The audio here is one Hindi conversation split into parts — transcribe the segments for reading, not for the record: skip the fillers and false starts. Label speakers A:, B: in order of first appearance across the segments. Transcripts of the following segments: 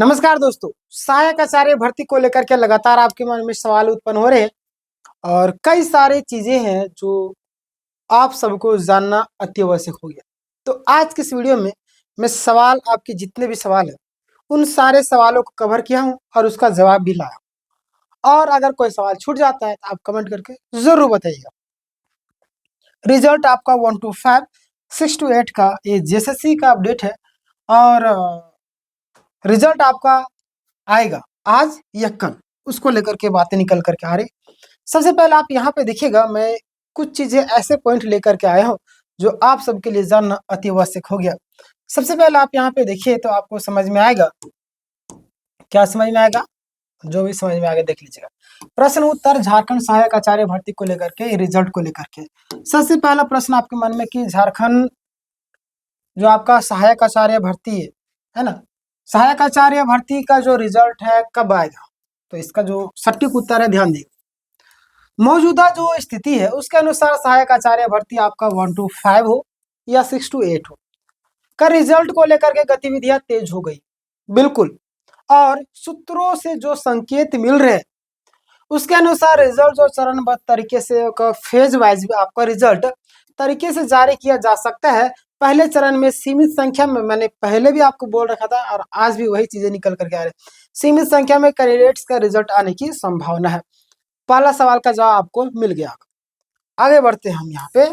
A: नमस्कार दोस्तों, सहायक आचार्य भर्ती को लेकर के लगातार आपके मन में सवाल उत्पन्न हो रहे हैं और कई सारी चीजें हैं जो आप सबको जानना अति आवश्यक हो गया। तो आज के इस वीडियो में मैं सवाल आपके जितने भी सवाल हैं उन सारे सवालों को कवर किया हूं और उसका जवाब भी लाया। और अगर कोई सवाल छूट जाता है तो आप कमेंट करके जरूर बताइएगा। रिजल्ट आपका 1 to 5, 6 to 8 का ये जेएसएससी का अपडेट है और रिजल्ट आपका आएगा आज या कल, उसको लेकर के बातें निकल करके आ रही। सबसे पहले आप यहाँ पे देखिएगा, मैं कुछ चीजें ऐसे पॉइंट लेकर के आया हूँ जो आप सबके लिए जानना अति आवश्यक हो गया। सबसे पहले आप यहाँ पे देखिए तो आपको समझ में आएगा। क्या समझ में आएगा? जो भी समझ में आएगा देख लीजिएगा। प्रश्न उत्तर झारखंड सहायक आचार्य भर्ती को लेकर के, रिजल्ट को लेकर के। सबसे पहला प्रश्न आपके मन में कि झारखंड जो आपका सहायक आचार्य भर्ती है ना, सहायक आचार्य भर्ती का जो रिजल्ट है कब आएगा? तो इसका जो सटीक उत्तर है ध्यान दीजिए। मौजूदा जो स्थिति है उसके अनुसार सहायक आचार्य भर्ती आपका 1 to 5 हो या 6 to 8 हो, का रिजल्ट को लेकर के गतिविधियां तेज हो गई, बिल्कुल। और सूत्रों से जो संकेत मिल रहे हैं उसके अनुसार रिजल्ट जो चरणबद्ध तरीके से फेज वाइज आपका रिजल्ट तरीके से जारी किया जा सकता है। पहले चरण में सीमित संख्या में, मैंने पहले भी आपको बोल रखा था और आज भी वही चीजें निकल करके आ रहे, सीमित संख्या में कैंडिडेट्स का रिजल्ट आने की संभावना है। पहला सवाल का जवाब आपको मिल गया। आगे बढ़ते हैं हम यहाँ पे।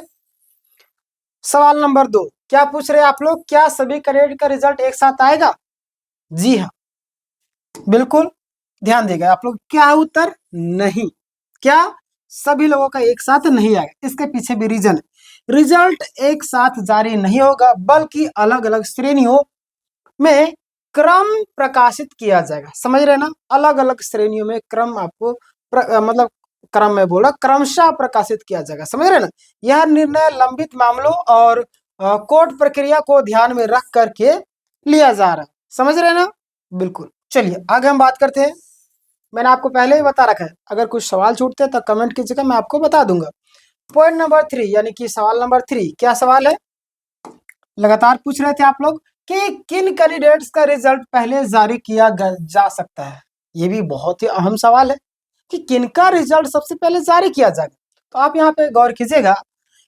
A: सवाल नंबर 2 क्या पूछ रहे हैं आप लोग? क्या सभी कैंडिडेट का रिजल्ट एक साथ आएगा? जी हाँ, बिल्कुल ध्यान देगा आप लोग। क्या उत्तर? नहीं। क्या सभी लोगों का एक साथ नहीं आएगा? इसके पीछे भी रीजन है। रिजल्ट एक साथ जारी नहीं होगा बल्कि अलग अलग श्रेणियों में क्रम प्रकाशित किया जाएगा। समझ रहे ना? अलग अलग श्रेणियों में क्रम आपको मतलब क्रम में बोला क्रमशः प्रकाशित किया जाएगा। समझ रहे ना? यह निर्णय लंबित मामलों और कोर्ट प्रक्रिया को ध्यान में रख करके लिया जा रहा है। समझ रहे ना? बिल्कुल। चलिए आगे हम बात करते हैं। मैंने आपको पहले ही बता रखा है, अगर कुछ सवाल छूटते हैं तो कमेंट कीजिएगा, मैं आपको बता दूंगा। पॉइंट नंबर 3 यानी कि सवाल नंबर 3, क्या सवाल है? लगातार पूछ रहे थे आप लोग कि किन कैंडिडेट्स का रिजल्ट पहले जारी किया जा सकता है। ये भी बहुत ही अहम सवाल है कि किनका रिजल्ट सबसे पहले जारी किया जाएगा। तो आप यहाँ पे गौर कीजिएगा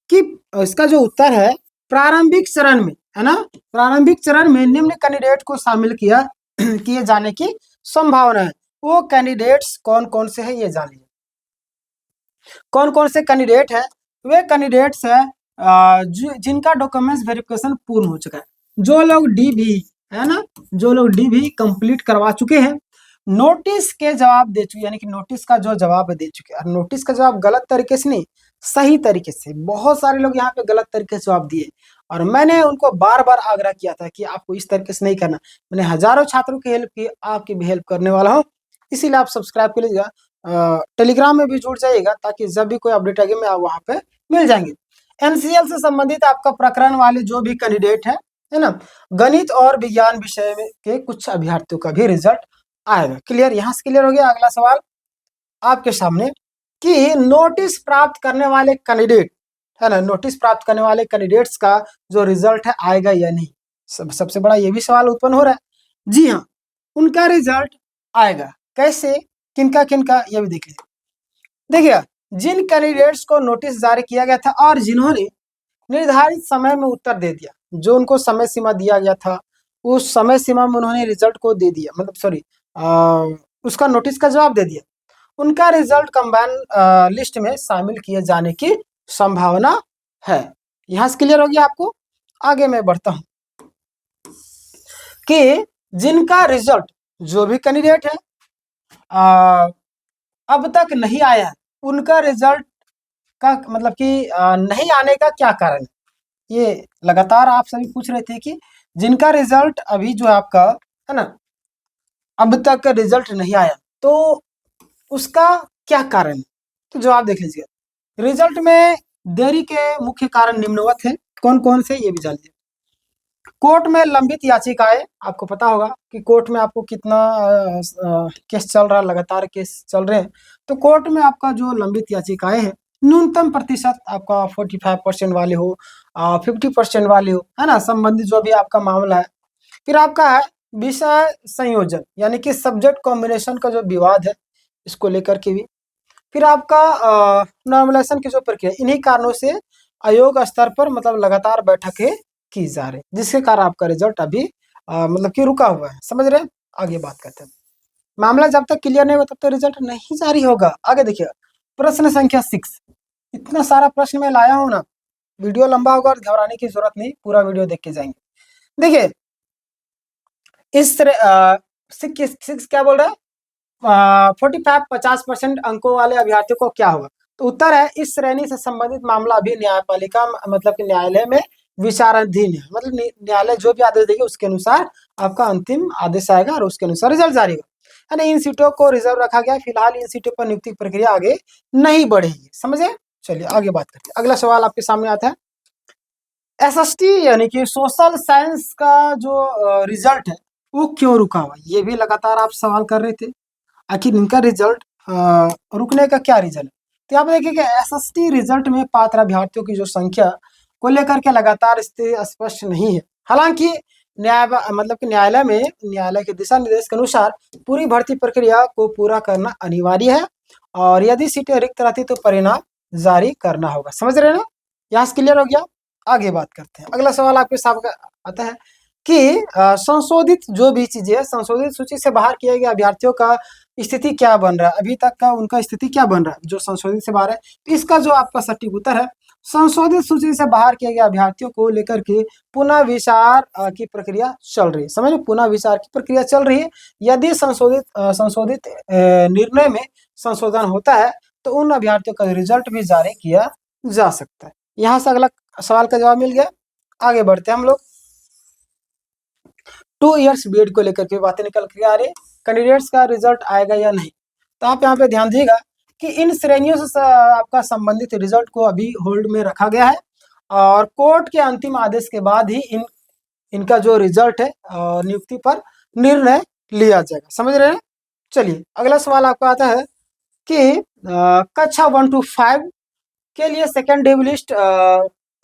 A: कि इसका जो उत्तर है प्रारंभिक चरण में, है ना, प्रारंभिक चरण में निम्न कैंडिडेट को शामिल किया किए जाने की संभावना है। वो कैंडिडेट्स कौन कौन से हैं ये जानिए। कौन कौन से कैंडिडेट हैं? वे कैंडिडेट्स हैं जिनका डॉक्यूमेंट्स वेरिफिकेशन पूर्ण हो चुका है। जो लोग डीबी, है ना, जो लोग डीबी कंप्लीट करवा चुके हैं, नोटिस के जवाब दे चुके, यानी कि नोटिस का जो जवाब दे चुके हैं। और नोटिस का जवाब गलत तरीके से नहीं, सही तरीके से। बहुत सारे लोग यहाँ पे गलत तरीके से जवाब दिए और मैंने उनको बार बार आग्रह किया था कि आपको इस तरीके से नहीं करना। मैंने हजारों छात्रों की हेल्प की, आपकी भी हेल्प करने वाला हूँ, इसीलिए आप सब्सक्राइब कर लीजिएगा। टेलीग्राम में भी जुड़ जाइएगा ताकि जब भी कोई अपडेट आएगी मैं आप वहाँ पे मिल जाएंगे। एनसीएल से संबंधित आपका प्रकरण वाले जो भी कैंडिडेट है ना, गणित और विज्ञान विषय के कुछ अभ्यर्थियों का भी रिजल्ट आएगा। क्लियर? यहाँ से क्लियर हो गया। अगला सवाल आपके सामने कि नोटिस प्राप्त करने वाले कैंडिडेट, है ना, नोटिस प्राप्त करने वाले कैंडिडेट्स का जो रिजल्ट है आएगा या नहीं। सबसे बड़ा ये भी सवाल उत्पन्न हो रहा है। जी हाँ, उनका रिजल्ट आएगा। कैसे? किनका किनका ये भी देख लीजिए। देखिए, जिन कैंडिडेट्स को नोटिस जारी किया गया था और जिन्होंने निर्धारित समय में उत्तर दे दिया, जो उनको समय सीमा दिया गया था उस समय सीमा में उन्होंने रिजल्ट को दे दिया, मतलब सॉरी उसका नोटिस का जवाब दे दिया, उनका रिजल्ट कंबाइन लिस्ट में शामिल किए जाने की संभावना है। यहाँ से क्लियर हो गया आपको। आगे मैं बढ़ता हूँ कि जिनका रिजल्ट, जो भी कैंडिडेट है अब तक नहीं आया है, उनका रिजल्ट का मतलब कि नहीं आने का क्या कारण है? ये लगातार आप सभी पूछ रहे थे कि जिनका रिजल्ट अभी जो आपका है ना, अब तक रिजल्ट नहीं आया तो उसका क्या कारण है? तो जवाब देख लीजिए। रिजल्ट में देरी के मुख्य कारण निम्नवत है। कौन कौन से ये भी जान लीजिए। कोर्ट में लंबित याचिकाएं, आपको पता होगा कि कोर्ट में आपको कितना केस चल रहा है, लगातार केस चल रहे हैं। तो कोर्ट में आपका जो लंबित याचिकाएं हैं, न्यूनतम प्रतिशत आपका 45% वाले हो, 50% वाले हो, है ना, संबंधित जो भी आपका मामला है। फिर आपका है विषय संयोजन यानी कि सब्जेक्ट कॉम्बिनेशन का जो विवाद है, इसको लेकर के भी। फिर आपका नॉर्मलाइजेशन की जो प्रक्रिया, इन्हीं कारणों से आयोग स्तर पर मतलब लगातार बैठकें की जा रही, जिसके कारण आपका रिजल्ट अभी मतलब कि रुका हुआ है। समझ रहे हैं? आगे बात करते हैं। मामला जब तक क्लियर नहीं होगा तब तक रिजल्ट नहीं जारी होगा। आगे देखिए, प्रश्न संख्या 6। इतना सारा प्रश्न मैं लाया हूं ना, वीडियो लंबा होगा और घबराने की जरूरत नहीं, पूरा वीडियो देख के जाएंगे। देखिए इस तरह 6 क्या बोल रहा है, 45-50% अंकों वाले अभ्यर्थियों को क्या होगा? तो उत्तर है, इस श्रेणी से संबंधित मामला अभी न्यायपालिका मतलब कि न्यायालय में विचाराधीन है। मतलब न्यायालय जो भी आदेश देगी उसके अनुसार आपका अंतिम आदेश आएगा और उसके अनुसार रिजल्ट जारी होगा। यानी इन सीटों को रिजर्व रखा गया, फिलहाल इन सीटों पर नियुक्ति प्रक्रिया आगे नहीं बढ़ेगी। समझे? चलिए आगे बात करते हैं। अगला सवाल आपके सामने आता है, एसएसटी यानी कि सोशल साइंस का जो रिजल्ट है वो क्यों रुका हुआ? ये भी लगातार आप सवाल कर रहे थे, आखिर इनका रिजल्ट रुकने का क्या रीजन है? तो यहाँ पे देखिए कि एसएसटी रिजल्ट में पात्र अभ्यर्थियों की जो संख्या को लेकर के लगातार स्थिति स्पष्ट नहीं है। हालांकि मतलब कि न्यायालय में न्यायालय के दिशा निर्देश के अनुसार पूरी भर्ती प्रक्रिया को पूरा करना अनिवार्य है और यदि सीटें रिक्त रहती तो परिणाम जारी करना होगा। समझ रहे हैं ना? यहाँ से क्लियर हो गया। आगे बात करते हैं। अगला सवाल आपके सामने आता है कि संशोधित जो भी चीजें है, संशोधित सूची से बाहर किए गए अभ्यर्थियों का स्थिति क्या बन रहा है, अभी तक का उनका स्थिति क्या बन रहा है जो संशोधित से बाहर है? तो इसका जो आपका सटीक उत्तर है, संशोधित सूची से बाहर किए गए अभ्यर्थियों को लेकर के पुनः विचार की प्रक्रिया चल रही है। समझ लो, पुनः विचार की प्रक्रिया चल रही है। यदि संशोधित निर्णय में संशोधन होता है तो उन अभ्यर्थियों का रिजल्ट भी जारी किया जा सकता है। यहाँ से अगला सवाल का जवाब मिल गया। आगे बढ़ते हैं हम लोग। 2 इयर्स बीएड को लेकर के बातें निकल के आ रही, कैंडिडेट्स का रिजल्ट आएगा या नहीं? तो आप यहाँ पे ध्यान दीजिएगा कि इन श्रेणियों से आपका संबंधित रिजल्ट को अभी होल्ड में रखा गया है और कोर्ट के अंतिम आदेश के बाद ही इनका जो रिजल्ट है नियुक्ति पर निर्णय लिया जाएगा। समझ रहे हैं? चलिए अगला सवाल आपका आता है कि कक्षा 1 to 5 के लिए सेकेंड डिव लिस्ट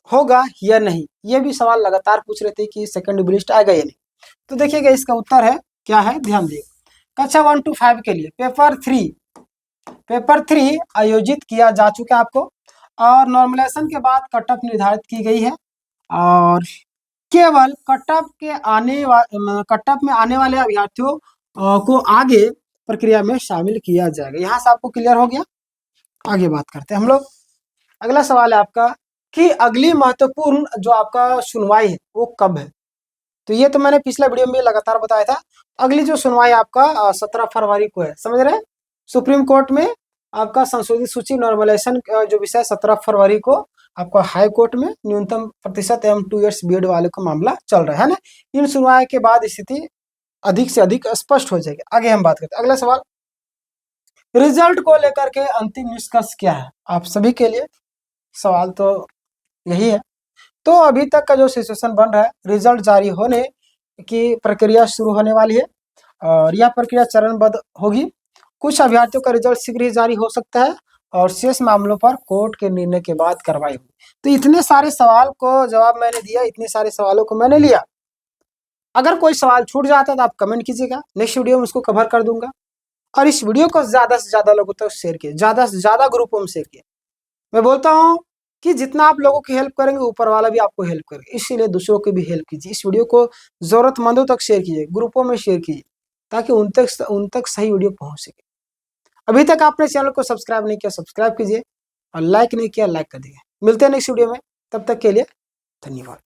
A: होगा या नहीं? ये भी सवाल लगातार पूछ रहे थे कि सेकेंड डिव लिस्ट आएगा या नहीं। तो देखिएगा इसका उत्तर है क्या है, ध्यान दिए। कक्षा 1 to 5 के लिए पेपर 3 आयोजित किया जा चुका है आपको और नॉर्मलाइजेशन के बाद कट ऑफ निर्धारित की गई है और केवल कट ऑफ में आने वाले अभ्यर्थियों को आगे प्रक्रिया में शामिल किया जाएगा। यहाँ से आपको क्लियर हो गया। आगे बात करते हैं हम लोग। अगला सवाल है आपका कि अगली महत्वपूर्ण जो आपका सुनवाई है वो कब है? तो ये तो मैंने पिछला वीडियो में लगातार बताया था। अगली जो सुनवाई आपका 17 फरवरी को है। समझ रहे हैं? सुप्रीम कोर्ट में आपका संशोधित सूची नॉर्मलाइजेशन जो विषय 17 फरवरी को आपका हाई कोर्ट में न्यूनतम प्रतिशत एवं 2 इयर्स बीएड वाले का मामला चल रहा है ना। इन सुनवाई के बाद स्थिति अधिक से अधिक स्पष्ट हो जाएगी। आगे हम बात करते हैं। अगला सवाल, रिजल्ट को लेकर के अंतिम निष्कर्ष क्या है आप सभी के लिए? सवाल तो यही है। तो अभी तक का जो सिचुएशन बन रहा है, रिजल्ट जारी होने की प्रक्रिया शुरू होने वाली है और यह प्रक्रिया चरणबद्ध होगी। कुछ अभ्यर्थियों का रिजल्ट शीघ्र ही जारी हो सकता है और शेष मामलों पर कोर्ट के निर्णय के बाद कार्रवाई होगी। तो इतने सारे सवाल को जवाब मैंने दिया, इतने सारे सवालों को मैंने लिया। अगर कोई सवाल छूट जाता है तो आप कमेंट कीजिएगा, नेक्स्ट वीडियो में उसको कवर कर दूंगा। और इस वीडियो को ज्यादा से ज्यादा लोगों तक शेयर किए, ज्यादा से ज्यादा ग्रुपों में शेयर किए। मैं बोलता हूँ कि जितना आप लोगों की हेल्प करेंगे ऊपर वाला भी आपको हेल्प करेगा, इसीलिए दूसरों की भी हेल्प कीजिए। इस वीडियो को जरूरतमंदों तक शेयर कीजिए, ग्रुपों में शेयर कीजिए ताकि उन तक सही वीडियो पहुंच सके। अभी तक आपने चैनल को सब्सक्राइब नहीं किया, सब्सक्राइब कीजिए और लाइक नहीं किया, लाइक कर दीजिए। मिलते हैं नेक्स्ट वीडियो में, तब तक के लिए धन्यवाद।